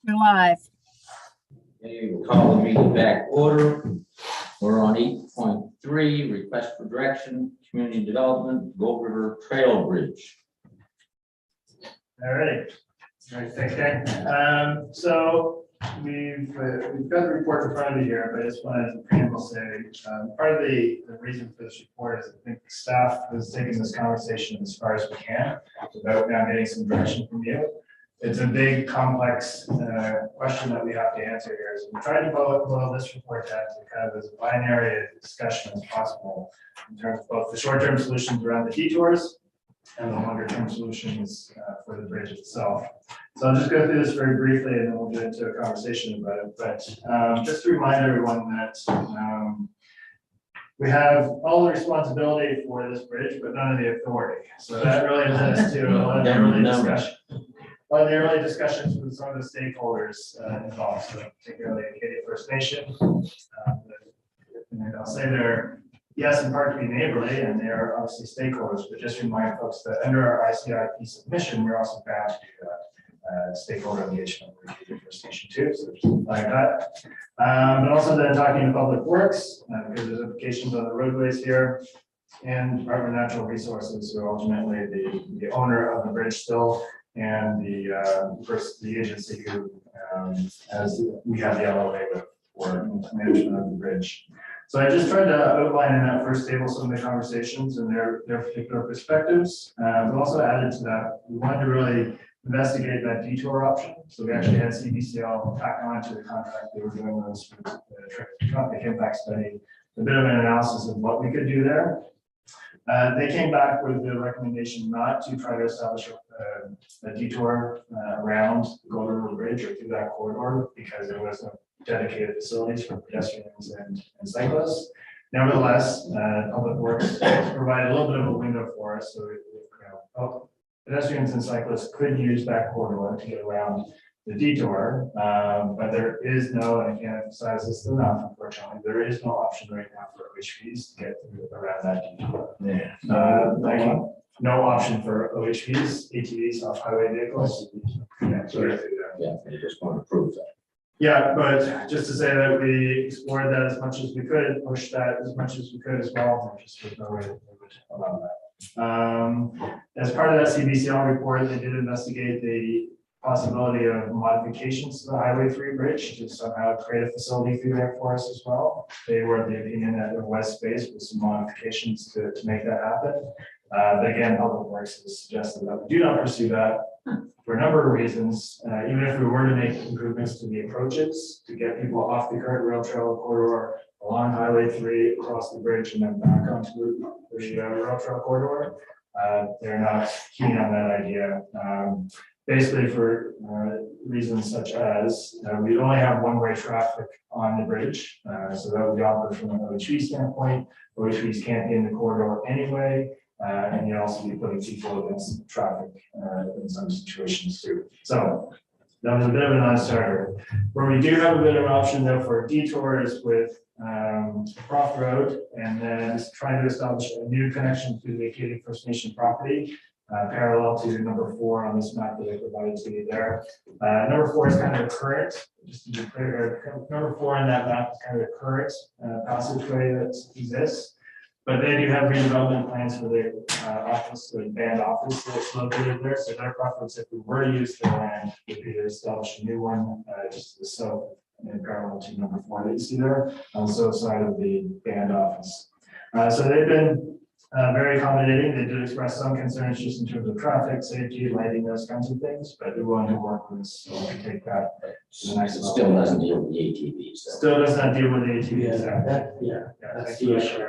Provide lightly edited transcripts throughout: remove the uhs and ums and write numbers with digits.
We're live. Okay, we'll call the meeting back order. We're on 8.3, request for direction, community development, Gold River Trail Bridge. All right. All right, thanks, gang. So we've got the report in front of you here, but I just wanted to preamble say, part of the reason for this report is I think the staff has taken this conversation as far as we can without now getting some direction from you. It's a big, complex question that we have to answer here. So we tried to boil this report down to kind of as binary a discussion as possible in terms of both the short-term solutions around the detours and the longer-term solutions for the bridge itself. So I'll just go through this very briefly and then we'll get into a conversation about it. But just to remind everyone that we have all the responsibility for this bridge, but none of the authority. So that really led us to a lot of the early discussion. A lot of the early discussions with some of the stakeholders involved, so particularly Acadia First Nation. And I'll say they're, yes, in part to be neighborly, and they are obviously stakeholders, but just remind folks that under our ICIP submission, we're also bound to do that stakeholder engagement with Acadia First Nation too, so just like that. But also then talking to Public Works, because there's implications on the roadways here, and Department of Natural Resources, who are ultimately the owner of the bridge still, and the agency who, as we have the LOA with for management of the bridge. So I just tried to outline in that first table some of the conversations and their particular perspectives. But also added to that, we wanted to really investigate that detour option. So we actually had CBCL tack on to the contract they were doing with us for the traffic impact study, a bit of an analysis of what we could do there. They came back with the recommendation not to try to establish a detour around the Gold River Bridge or through that corridor because there was no dedicated facilities for pedestrians and cyclists. Nevertheless, Public Works provided a little bit of a window for us, so pedestrians and cyclists could use that corridor to get around the detour, but there is no, and I can't emphasize this enough, unfortunately, there is no option right now for OHVs to get around that detour. Yeah. No option for OHVs, ATVs, off-highway vehicles. Yeah, so Yeah, they just want to prove that. yeah, but just to say that we explored that as much as we could, pushed that as much as we could as well, there just was no way that we would allow that. As part of that CBCL report, they did investigate the possibility of modifications to the Highway 3 bridge to somehow create a facility through there for us as well. They were of the opinion that there was space with some modifications to make that happen. But again, Public Works has suggested that we do not pursue that for a number of reasons. Even if we were to make improvements to the approaches to get people off the current rail trail corridor along Highway 3 across the bridge and then back onto the rail trail corridor, they're not keen on that idea. Basically for reasons such as we only have one-way traffic on the bridge. So that would be awkward from an OHV standpoint. OHVs can't be in the corridor anyway. And you'd also be putting people against traffic in some situations too. So that was a bit of a non-starter. Where we do have a bit of an option though for detours with Croft Road, and then trying to establish a new connection to the Acadia First Nation property, parallel to number 4 on this map that I provided to you there. Number 4 is kind of the current, just to be clear, number 4 on that map is kind of the current passageway that exists. But they do have redevelopment plans for their office, the band office that's located there. So their preference, if we were to use their land, would be to establish a new one just to the south and parallel to number 4 that you see there on the south side of the band office. So they've been very accommodating. They did express some concerns just in terms of traffic, safety, lighting, those kinds of things, but they're willing to work with us so we can take that to the next level. Still doesn't deal with the ATVs. So. Still does not deal with the ATVs. That's the issue.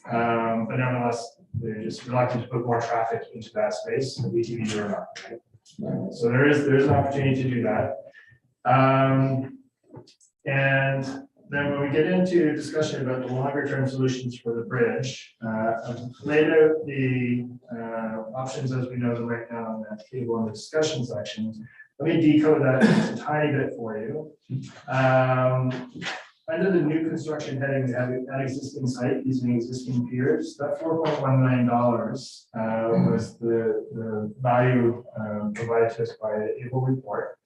But nonetheless, they're just reluctant to put more traffic into that space, the BTVs are not. Right? So there is an opportunity to do that. And then when we get into discussion about the longer term solutions for the bridge, I've laid out the options as we know them right now on that table in the discussion section. Let me decode that just a tiny bit for you. Under the new construction heading, we have an existing site using existing piers. That $4.1 million was the value provided to us by the ABLE report.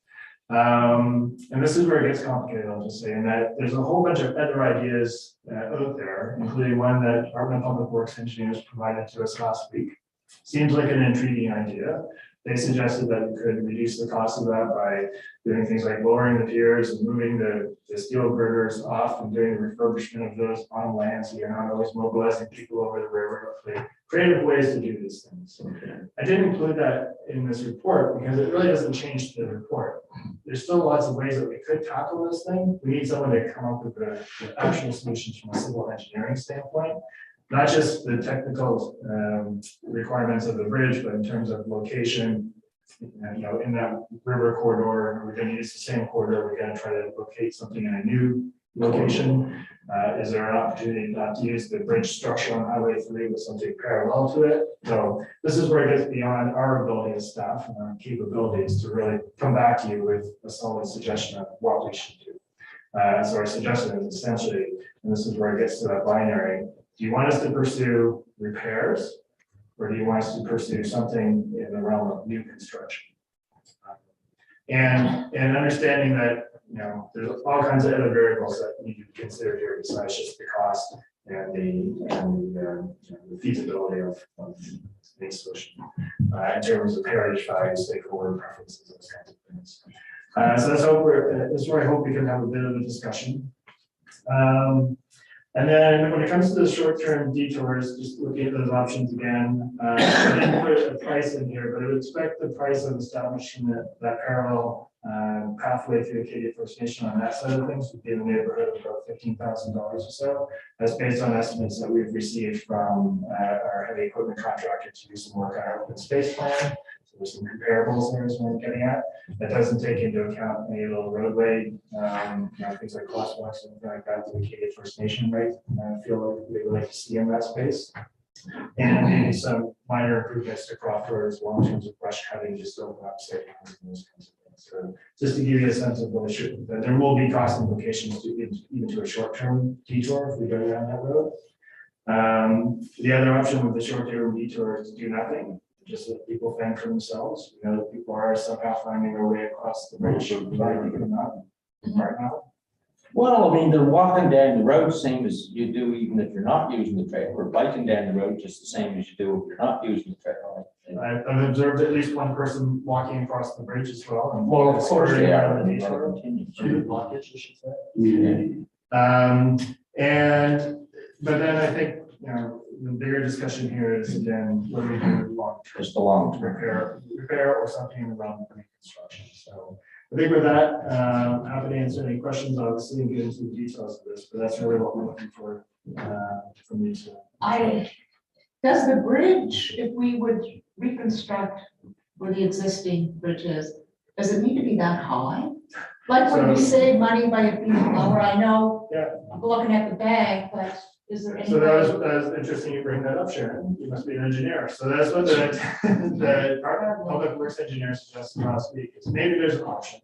And this is where it gets complicated, I'll just say, in that there's a whole bunch of other ideas out there, including one that Department of Public Works engineers provided to us last week. Seems like an intriguing idea. They suggested that we could reduce the cost of that by doing things like lowering the piers and moving the steel girders off and doing the refurbishment of those on land, so you're not always mobilizing people over the river. Creative ways to do these things. I didn't include that in this report because it really doesn't change the report. There's still lots of ways that we could tackle this thing. We need someone to come up with the actual solutions from a civil engineering standpoint, not just the technical requirements of the bridge, but in terms of location. You know, in that river corridor, we're going to use the same corridor. We're going to try to locate something in a new location. Is there an opportunity not to use the bridge structure on Highway 3 with something parallel to it? So this is where it gets beyond our ability as staff and our capabilities to really come back to you with a solid suggestion of what we should do. So our suggestion is essentially, and this is where it gets to that binary, do you want us to pursue repairs, or do you want us to pursue something in the realm of new construction? And understanding that, you know, there's all kinds of other variables that need to be considered here besides just the cost and the feasibility of the solution in terms of heritage values, stakeholder preferences, those kinds of things. So that's where I hope we can have a bit of a discussion. And then when it comes to the short-term detours, just looking at those options again, I didn't put a price in here, but I would expect the price of establishing that parallel pathway through Acadia First Nation on that side of things would be in the neighborhood of about $15,000 or so. That's based on estimates that we've received from our heavy equipment contractor to do some work on our open space plan. There's some comparables there is what I'm getting at. That doesn't take into account any little roadway, you know, things like crosswalks and like that to the Acadia First Nation, right? I feel like we would like to see in that space. And maybe some minor improvements to Croft Road as well in terms of brush cutting, just to open up safe and those kinds of things. So just to give you a sense of what it should, that there will be cost implications to even to a short-term detour if we go down that road. The other option with the short-term detour is to do nothing. Just let people fend for themselves. You know, that people are somehow finding their way across the bridge, right now. Well, I mean, they're walking down the road same as you do even if you're not using the trail, or biking down the road just the same as you do if you're not using the trail. I've observed at least one person walking across the bridge as well. And Well, of course they are. Blockage, you should say. But then I think, you know, the bigger discussion here is again, what do we do long term? Just the long term. Repair or something in the realm of reconstruction. So I think with that, happy to answer any questions, obviously, and get into the details of this, but that's really what we're looking for from you. Does the bridge, if we would reconstruct where the existing bridge is, does it need to be that high? Like when we save money by it being lower, I know, Yeah. I'm looking at the bag, but is there any? So that was interesting you bring that up, Sharon. You must be an engineer. So that's what the public works engineer suggested last week is maybe there's an option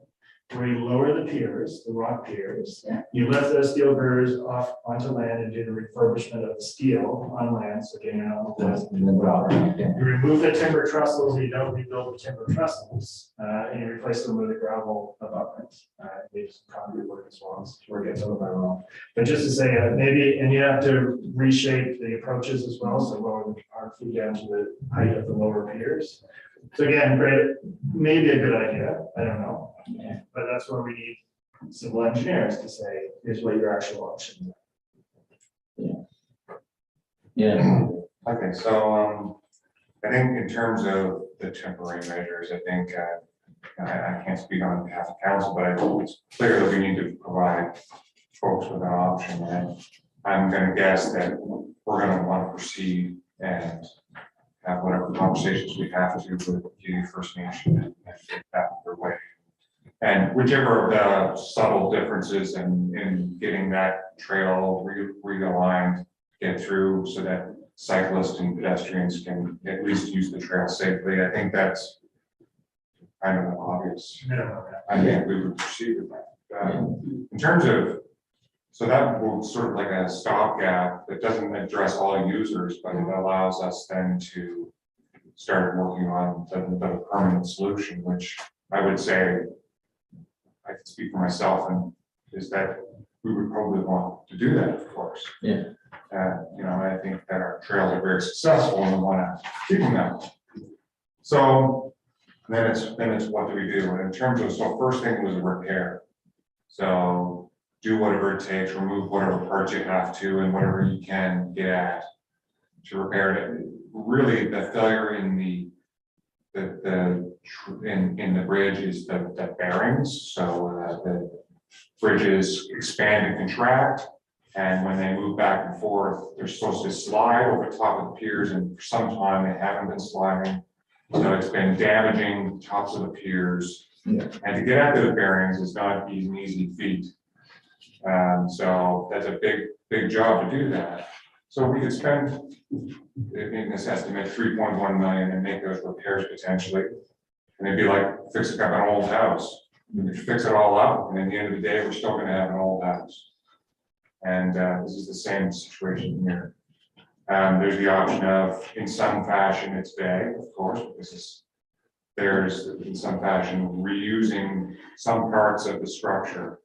where you lower the piers, the rock piers. Yeah. You lift those steel girders off onto land and do the refurbishment of the steel on land, so getting it on the west. You remove the timber trestles, you don't rebuild the timber trestles, and you replace them with a gravel abutment. Maybe some concrete work as well, as where it gets over by wrong. But just to say, maybe, and you have to reshape the approaches as well, so lower the topography down to the height of the lower piers. So again, great, maybe a good idea, I don't know. Yeah. But that's where we need civil engineers to say, here's what your actual options are. Yeah. Okay, so I think in terms of the temporary measures, I think I can't speak on behalf of council, but I think it's clear that we need to provide folks with an option. And I'm going to guess that we're going to want to proceed and have whatever conversations we have to with the First Nation and get that underway. And whichever of the subtle differences in getting that trail realigned, get through so that cyclists and pedestrians can at least use the trail safely. I think that's kind of obvious. I think we would proceed with that. In terms of, so that will sort of like a stopgap that doesn't address all users, but it allows us then to start working on the permanent solution, which I would say I can speak for myself, and is that we would probably want to do that, of course. Yeah. You know, I think that our trails are very successful and we want to keep them that way. So then it's what do we do? And in terms of, so first thing was a repair. So do whatever it takes, remove whatever parts you have to and whatever you can get at to repair it. Really, the failure in in the bridge is the bearings. So the bridges expand and contract. And when they move back and forth, they're supposed to slide over top of the piers, and for some time they haven't been sliding. So it's been damaging tops of the piers. Yeah. And to get at the bearings is not an easy feat. So that's a big job to do that. So we could spend, in this estimate, 3.1 million and make those repairs potentially. And it'd be like fixing up an old house. We could fix it all up, and at the end of the day, we're still gonna have an old house. And this is the same situation here. There's the option of, in some fashion, it's vague, of course, because there's in some fashion reusing some parts of the structure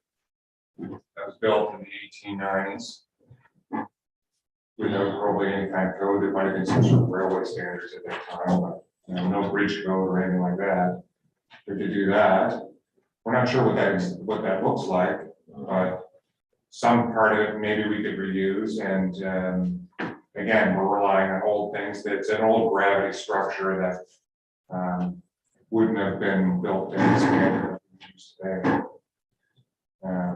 that was built in the 1890s. Without probably any kind of code, there might have been some sort of railway standards at that time, but you know, no bridge code or anything like that. But to do that, we're not sure what that looks like, but some part of it maybe we could reuse. And again, we're relying on old things. That's an old gravity structure that wouldn't have been built in this way today.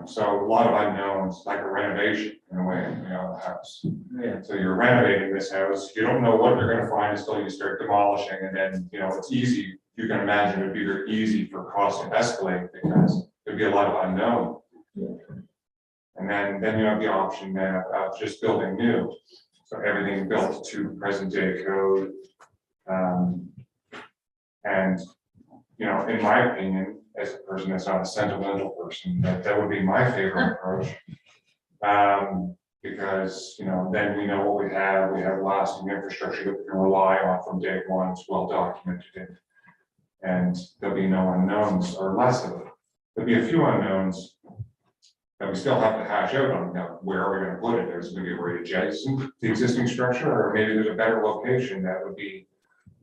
So a lot of unknowns, like a renovation in a way, you know, the house. Yeah. So you're renovating this house, you don't know what you're gonna find until you start demolishing, and then, you know, it's easy. You can imagine it'd be very easy for costs to escalate because there'd be a lot of unknown. Yeah. And then you have the option of just building new. So everything built to present day code. And, you know, in my opinion, as a person that's not a sentimental person, that would be my favorite approach. Because, you know, then we know what we have lasting infrastructure that we can rely on from day one. It's well documented. And there'll be no unknowns, or less of it. There'll be a few unknowns that we still have to hash out on. Now, where are we going to put it? There's going to be a way to jettison the existing structure, or maybe there's a better location that would be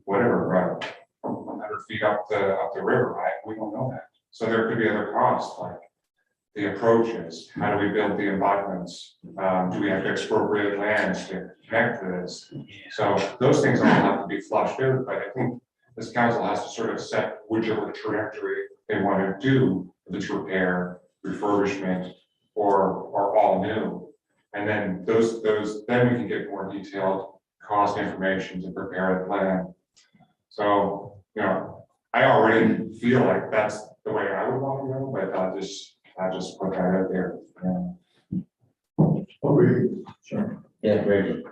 whatever, 100 feet up the river, right? We don't know that. So there could be other costs, like the approaches. How do we build the embodiments? Do we have to expropriate lands to connect to this? So those things all have to be flushed out, but I think this council has to sort of set whichever trajectory they want to do with its repair, refurbishment, or all new. And then then we can get more detailed cost information to prepare the plan. So, you know, I already feel like that's the way I would want to go, but I'll just put that out there. Sure. Yeah, great.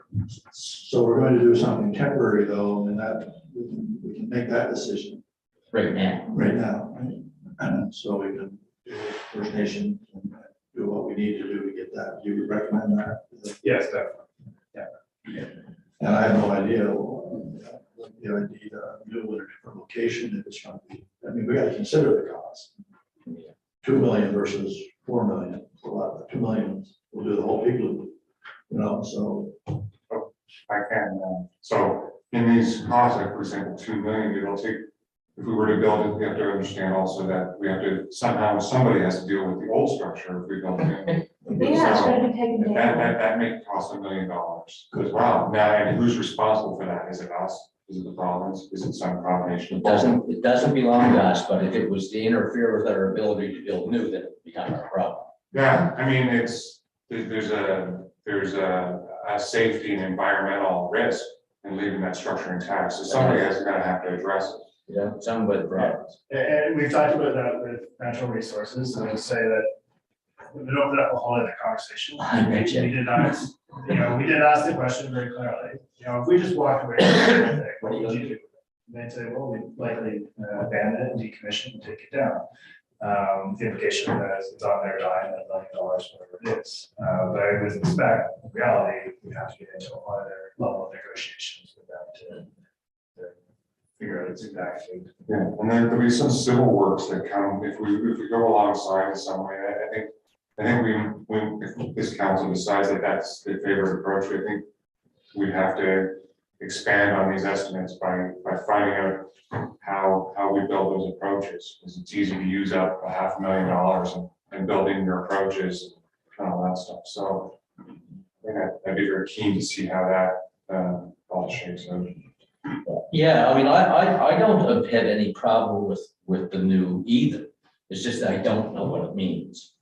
So we're going to do something temporary though, and that we can make that decision Right now. right now. Right? So we can do First Nation and do what we need to do to get that. You would recommend that? Yes, definitely. And I have no idea what the idea to do with a different location if it's going to be. I mean, we got to consider the cost. 2 million versus 4 million. A lot. 2 million will do the whole big loop. You know, so I can, so in these costs, like for example, 2 million, it'll take, if we were to build it, we have to understand also that we have to, somehow, somebody has to deal with the old structure if we build it. Yeah, it's gonna be taken down. That may cost $1 million as well. Now, and who's responsible for that? Is it us? Is it the province? Is it some combination? It doesn't belong to us, but if it was to interfere with our ability to build new, then it would become our problem. Yeah, I mean, there's a safety and environmental risk in leaving that structure intact. So somebody has to have to address it. Yeah, some with problems. And we've talked about that with natural resources, and I would say that we would open up a whole other conversation. I bet you. We did not, we did ask the question very clearly, if we just walked away, from it, what would you do? And they'd say, well, we'd likely abandon it and decommission and take it down. The implication of that is it's on their dime at $1 million, whatever it is. But I would expect, in reality, we have to get into a whole other level of negotiations with them to figure out its exact date. Yeah, and there'll be some civil works that come, if we go alongside in some way, I think if this council decides that that's the favorite approach, I think we have to expand on these estimates by finding out how we build those approaches, because it's easy to use up $500,000 and building your approaches and all that stuff, so I think I'd be very keen to see how that all shakes out. Yeah, I mean, I don't have any problem with the new either. It's just that I don't know what it means.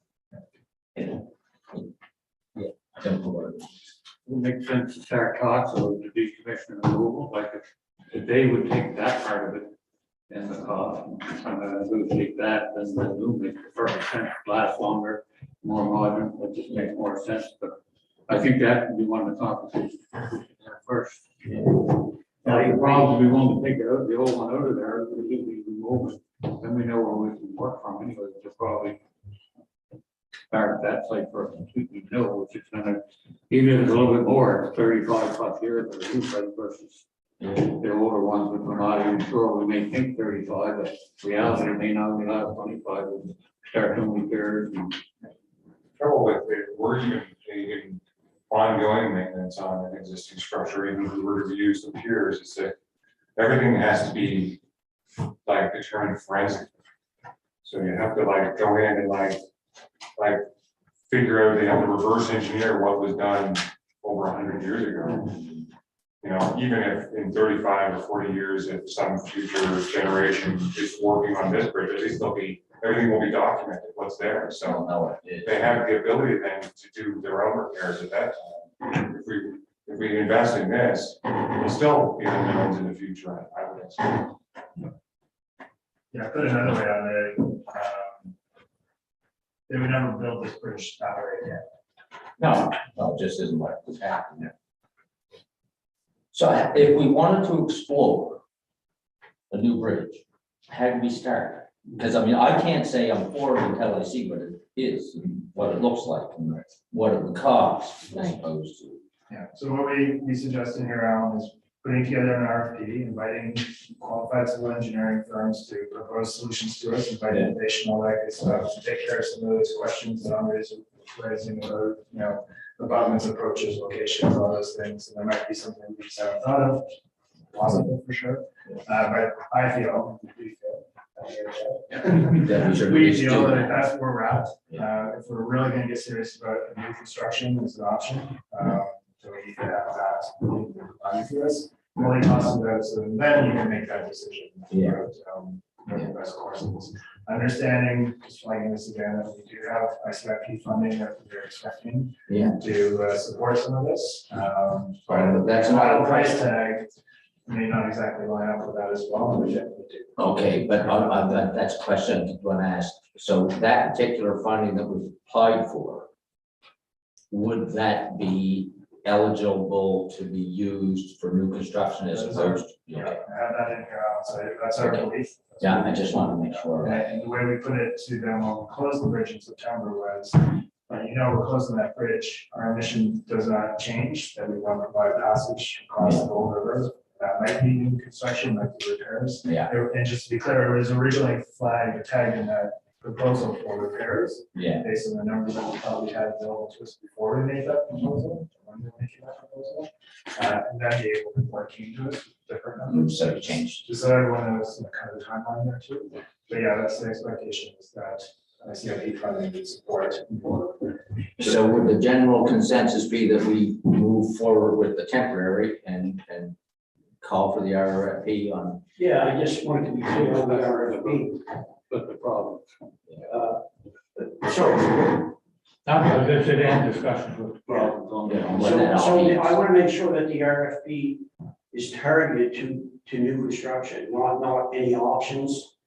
You know? Yeah, I don't know what it means. It would make sense to start talks of the decommissioning removal, like if they would take that part of it and the cost, negotiate that, then the new makes perfect sense, last longer, more modern, it just makes more sense, but I think that would be one of the conversations first. Now, the problem, we want to take the old one out of there, we remove it, then we know where we can work from anyway, to probably start that site for a completely new, which is gonna, even if it's a little bit more, it's 35+ years for the new site versus the older ones, which we're not even sure, we may think 35, but reality may not be last 25, we'll start doing repairs. Trouble with it, we're even ongoing maintenance on an existing structure, even if we were to use the piers, is that everything has to be like determined forensically. So you have to like go in and like figure out, they have to reverse engineer what was done over 100 years ago. You know, even if in 35 or 40 years, if some future generation is working on this bridge, at least everything will be documented, what's there, I so. don't know what it is. They have the ability then to do their own repairs at that time. If we invest in this, it'll still be unknowns in the future, I would expect. Yeah, put another way on it, they would never build this bridge that way again. No, it just isn't what was happening. So if we wanted to explore a new bridge, how do we start? Because I mean, I can't say I'm for it until I see what it is, and what it looks like, and what it would cost as opposed to. Yeah, so what we suggested here, Alan, is putting together an RFP, inviting qualified civil engineering firms to propose solutions to us, invite innovation, all that good stuff, to take care of some of those questions that I'm raising about, you know, abutments, approaches, locations, all those things, and there might be something we just haven't thought of, possible for sure, but I feel, we feel. That we should We just feel do that it. that's where we're at. If we're really gonna get serious about new construction as an option, so we need to have that value for us. Really cost of that, so then you can make that decision. Yeah. About, what the best course is. Understanding, just flagging this again, that we do have ICIP funding that we're expecting Yeah. to support some of this. But that's the not- final price tag may not exactly line up with that as well, but yet we do. Okay, but that's a question I'm going to ask. So that particular funding that was applied for, would that be eligible to be used for new construction as opposed to? Yeah, I have that in here, so that's our Okay. belief. Yeah, I just want to make sure. And the way we put it to them when we closed the bridge in September was, you know, we're closing that bridge, our mission does not change, that we want to provide passage across the Gold River. That might be new construction, might be repairs. Yeah, And just to be clear, it was originally flagged, tagged in that proposal for repairs, yeah, based on the numbers that we probably had available to us before we made that proposal, when we were making that proposal. And then the able report came to us with different numbers. so it changed. Just so everyone knows the kind of timeline there too. But yeah, that's the expectation, is that CIP funding would support. So would the general consensus be that we move forward with the temporary and call for the RFP on? Yeah, I just wanted to be clear on the RFP. But the problem. Sorry. Not that it end discussions with the problems on Yeah. that. What that all So means. I want to make sure that the RFP is targeted to new construction, not any options.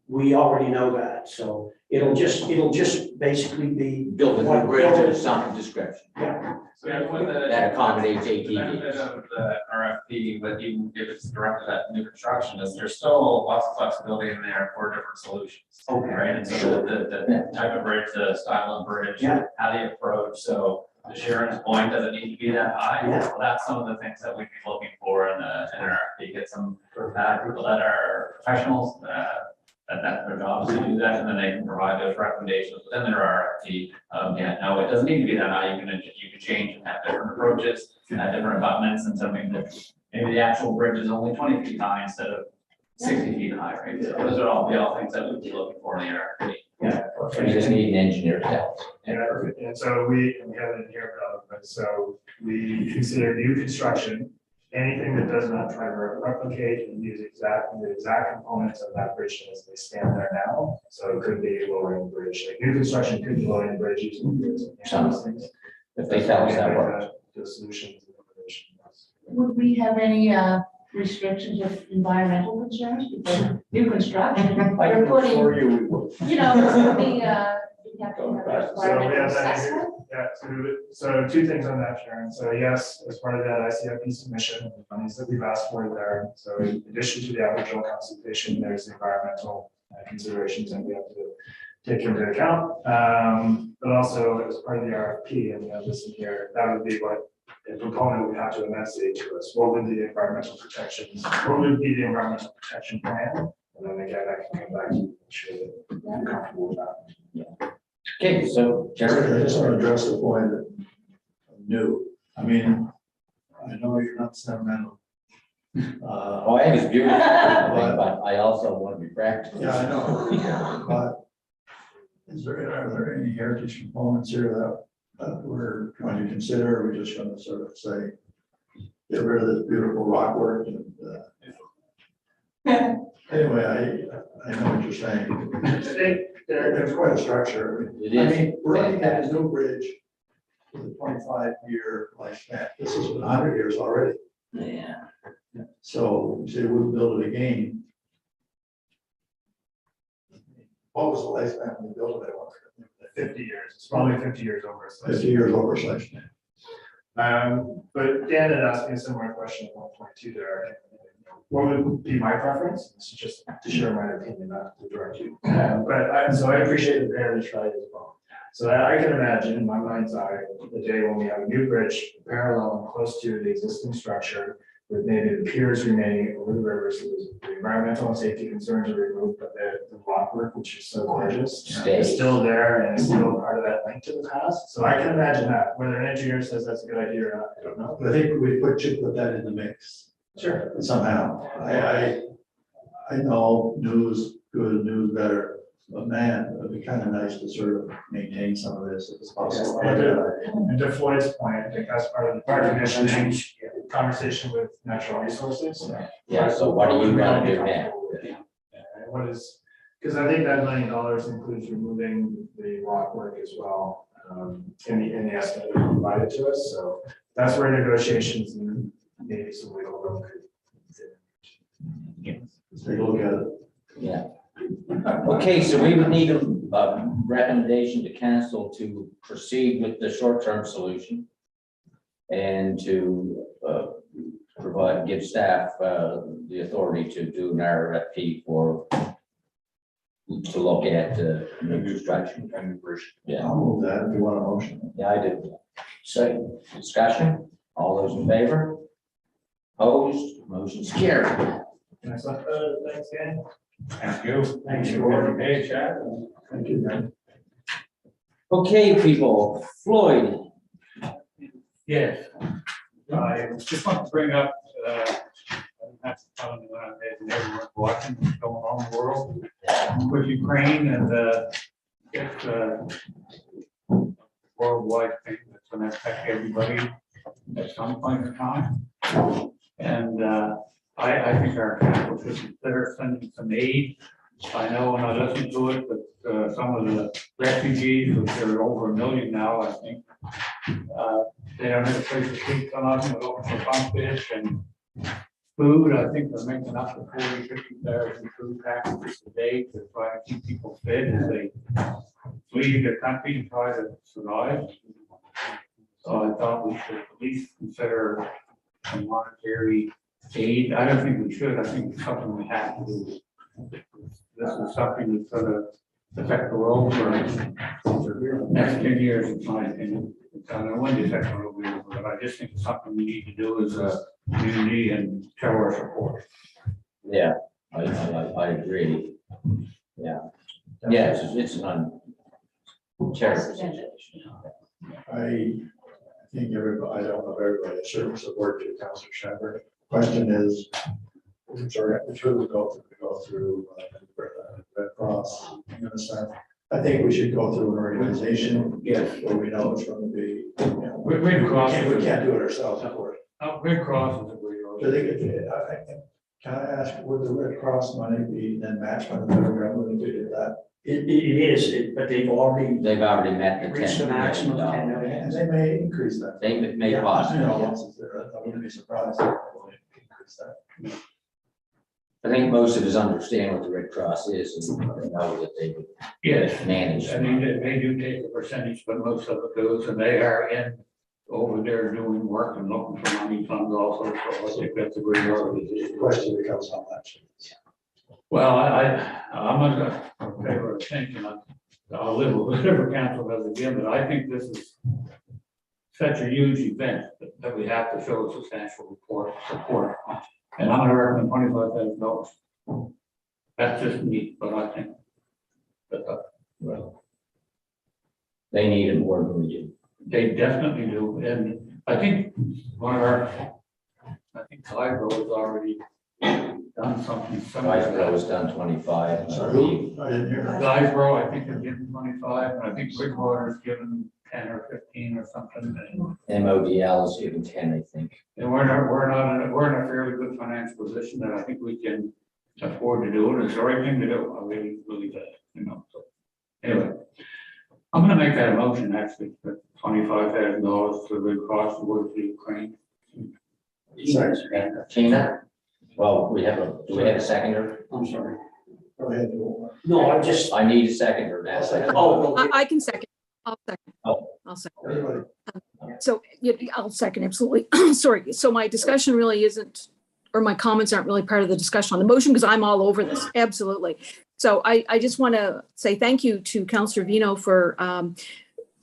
We already know that, so it'll just basically be, Build a new bridge of some description yeah, So with the. that accommodates The benefit ATVs. of the RFP, but even if it's directed at new construction, is there's still lots of flexibility in there for different solutions. Okay. Right, and so the type of bridge, the style of bridge, Yeah. how they approach, so Sharon's point, does it need to be that high? Yeah. Well, that's some of the things that we'd be looking for in an RFP, get some people that are professionals, that's their job is to do that, and then they can provide those recommendations within their RFP. Yeah, no, it doesn't need to be that high, you can change and have different approaches, different abutments, and something that maybe the actual bridge is only 20 feet high instead of 60 feet high, right? So those are all things that we'd be looking for in the RFP. Yeah. We just need an engineer's help. And so we have it in here, but so we consider new construction, anything that does not try to replicate and use the exact components of that bridge as they stand there now. So it could be lowering the bridge, like new construction could be lowering the bridge using those things. If they tell us that works. The solutions. and innovation. Would we have any restrictions of environmental concerns? Because new construction, you're putting, For you, we would. you know, it's gonna be, you have to have an So we environmental have that in here. assessment. Yeah, so two things on that, Sharon. So yes, as part of that ICFP submission, the monies that we've asked for there. So in addition to the Aboriginal consultation, there's the environmental considerations that we have to take into account. But also as part of the RFP, and this in here, that would be what a proponent would have to enunciate to us. What would be the environmental protections? What would be the environmental protection plan? And then again, I can come back to make sure that you're comfortable with that. Okay, so I Jared, just want to address the point that new, I mean, I know you're not sentimental. oh, I think it's beautiful, but I also want to be practical. Yeah, I know, but are there any heritage components here that we're going to consider, or are we just going to sort of say, get rid of this beautiful rock work and, anyway, I know what you're saying. I think There's quite a structure. It I is mean, we're looking at a new bridge with a 25-year lifespan. This is 100 years already. Yeah. So you say we'll build it again. What was the lifespan when we built it? I wonder? 50 years, it's probably 50 years over. So 50 years over its lifespan. But Dan had asked me a similar question at 1.2 there. What would be my preference? This is just to share my opinion, not to direct you. So I appreciate the heritage value as well. So I can imagine in my mind's eye, the day when we have a new bridge parallel and close to the existing structure, with maybe the piers remaining over the river, so the environmental and safety concerns are removed, but the block work, which is so gorgeous, is Stays. still there and is still part of that link to the past. So I can imagine that, whether an engineer says that's a good idea or not, I don't know. But I think we put that in the mix Sure. somehow. I know news good, news better, but man, it'd be kind of nice to sort of maintain some of this if it's possible. And to Floyd's point, I think that's part of the park commissioning conversation with natural resources. Yeah, so what do you want to do now? And what is, because I think that $1 million includes removing the rock work as well, in the estimate that provided to us, so that's where negotiations and maybe some wiggle room could. Let's take a look at it. Yeah. Okay, so we would need a recommendation to council to proceed with the short-term solution and to give staff the authority to do an RFP to look at new construction. Yeah, I'll move that if you want a motion. yeah, I do. Second, discussion, all those in favor? Opposed, motion's carried. Thanks, Dan. Thank you. Thanks, Hey, Chad. Thank you, man. Okay, people, Floyd, Yes. I just want to bring up, that's telling me when I'm everyone watching what's going on in the world with Ukraine and it's a worldwide thing that's going to affect everybody at some point in time. And I think our council should consider sending some aid. I know when I listened to it, that some of the refugees, which are over 1 million now, I think, they don't have a place to sleep, some of them are looking for bunk fish and food. I think they're making up to 40, 50,000 food packages a day to try to keep people fed as they flee their country and try to survive. So I thought we should at least consider some monetary aid. I don't think we should. I think it's something we have to do. This is something that's going to affect the world for the next 10 years, in my opinion. Wendy section will be over, but I just think it's something we need to do as a community and show our support. Yeah, I agree. Yeah, yeah, it's an terrible situation. I think everybody, I don't know if everybody, I certainly support you, Councilor Shepherd. Question is, sorry, which would we go through Red Cross, in a sense. I think we should go through an organization. Yes. Where we know it's going to be, you know, Red Cross. we can't do it ourselves, of course. Red Cross is a great So organization. can I ask, would the Red Cross money be then matched by the federal government if we did that? It is, but they've already They've already met the reached the $10 maximum of million. 10 million. And they may increase that. They may Yeah, possibly, you know, yeah. once it's there, I wouldn't be surprised if they increase that. I think most of us understand what the Red Cross is and know that they would Yes, manage. I mean, they do take a percentage, but most of it goes, and they are in over there doing work and looking for money funds also, so I think that's a great The organization. question becomes how much. Well, I'm not in favor of thinking, I'll live with whatever council has again, but I think this is such a huge event that we have to show substantial support. And I'm gonna recommend $25,000. That's just me, but I think that, Well, they need it more than we do. they definitely do, and I think I think Clyde has already done something similar. Guysborough was done 25. So who, I didn't hear that. Guysborough, I think, is given 25, and I think Bridgewater's given 10 or 15 or something. MODL is given 10, I think. And we're in a fairly good financial position that I think we can afford to do it. It's the right thing to do. I really believe that, you know, so. Anyway, I'm gonna make that a motion actually, for $25,000 to the Red Cross to work for Ukraine. Tina? Well, do we have a seconder? I'm sorry. Go ahead. No, I just, I need a seconder now. oh, well, I can second. I'll second. Oh. I'll second. Everybody, So, yeah, I'll second, absolutely. Sorry. So my discussion really isn't, or my comments aren't really part of the discussion on the motion because I'm all over this. Absolutely. So I just want to say thank you to Councillor Vino for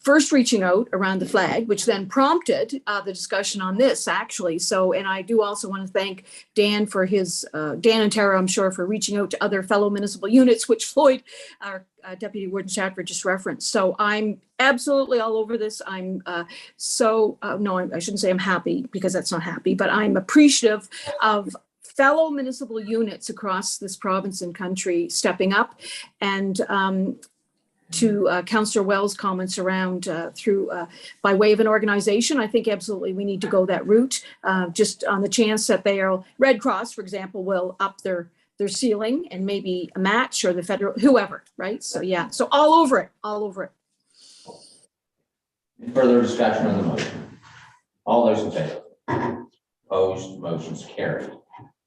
first reaching out around the flag, which then prompted the discussion on this actually. So, and I do also want to thank Dan for his, Dan and Tara, I'm sure, for reaching out to other fellow municipal units, which Floyd, our Deputy Warden Chatford just referenced. So I'm absolutely all over this. I'm no, I shouldn't say I'm happy because that's not happy, but I'm appreciative of fellow municipal units across this province and country stepping up, and to Councillor Wells' comments around by way of an organization, I think absolutely we need to go that route, just on the chance that Red Cross, for example, will up their ceiling and maybe a match, or the federal, whoever, right? So yeah, so all over it. Further discussion on the motion? All those in favor? Opposed, motion's carried.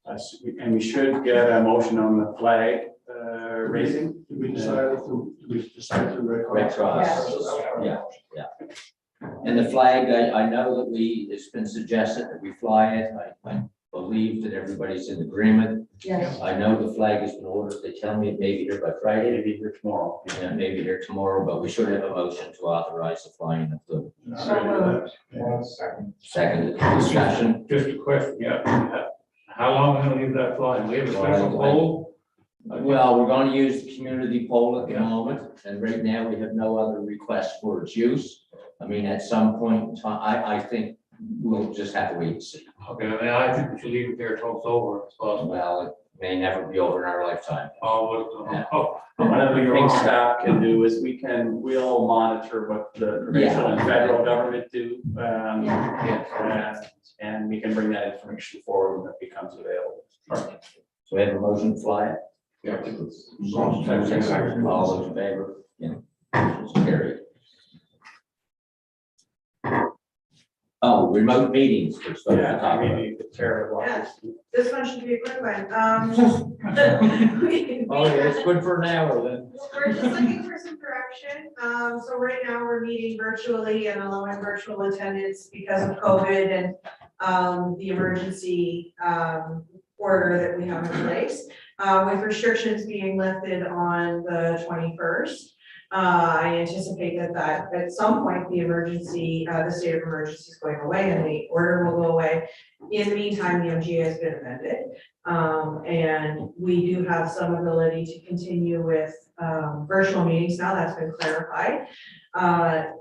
And we should get a motion on the flag raising. did we decide to Red Red Cross? Cross, yeah. And the flag, I know that it's been suggested that we fly it. I believe that everybody's in agreement. Yes. I know the flag has been ordered. They tell me it may be here by Friday. Maybe here tomorrow. Yeah, maybe here tomorrow, but we should have a motion to authorize the flying of the second discussion. Just a question, yeah. How long are we gonna leave that flying? We have a special poll? Well, we're going to use the community poll at the moment, and right now we have no other requests for its use. I mean, at some point in time, I think we'll just have to wait and see. Okay, I think we should leave it there till it's over. So, Well, it may never be over in our lifetime. One of the things staff can do is we'll monitor what the provincial and federal government do. And we can bring that information forward when it becomes available. So we have a motion to fly it? Yeah. All those in favor? Yeah. It's carried. Oh, remote meetings. We're supposed to talk about. Maybe the chair of Yeah. This one should be a quick one. Oh, yeah, it's good for an hour then. We're just looking for some direction. So right now we're meeting virtually and allowing virtual attendance because of COVID and the emergency order that we have in place. With restrictions being lifted on the 21st. I anticipate that at some point, the emergency, the state of emergency is going away and the order will go away. In the meantime, the MGA has been amended. And we do have some ability to continue with, virtual meetings now, that's been clarified.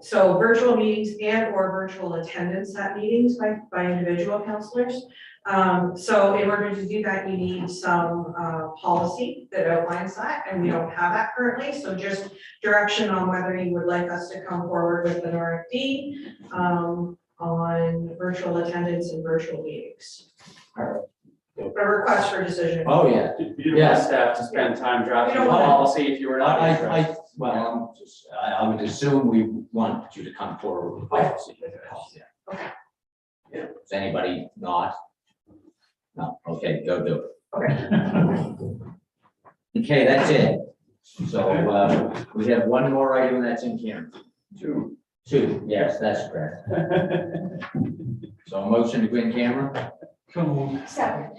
So virtual meetings and or virtual attendance at meetings by individual counselors. So in order to do that, you need some, policy that outlines that, and we don't have that currently, so just direction on whether you would like us to come forward with an RFD, on virtual attendance and virtual meetings. A request for decision. Oh, yeah. You'd want staff to spend time drafting We the don't want- policy if you were not interested. I would assume we want you to come forward with policy. Okay. Yeah, is anybody not? No, okay, go do it. Okay. Okay, that's it. So, we have one more item that's in camera. Two. Two, yes, that's correct. So a motion to go in camera? Come on. Second.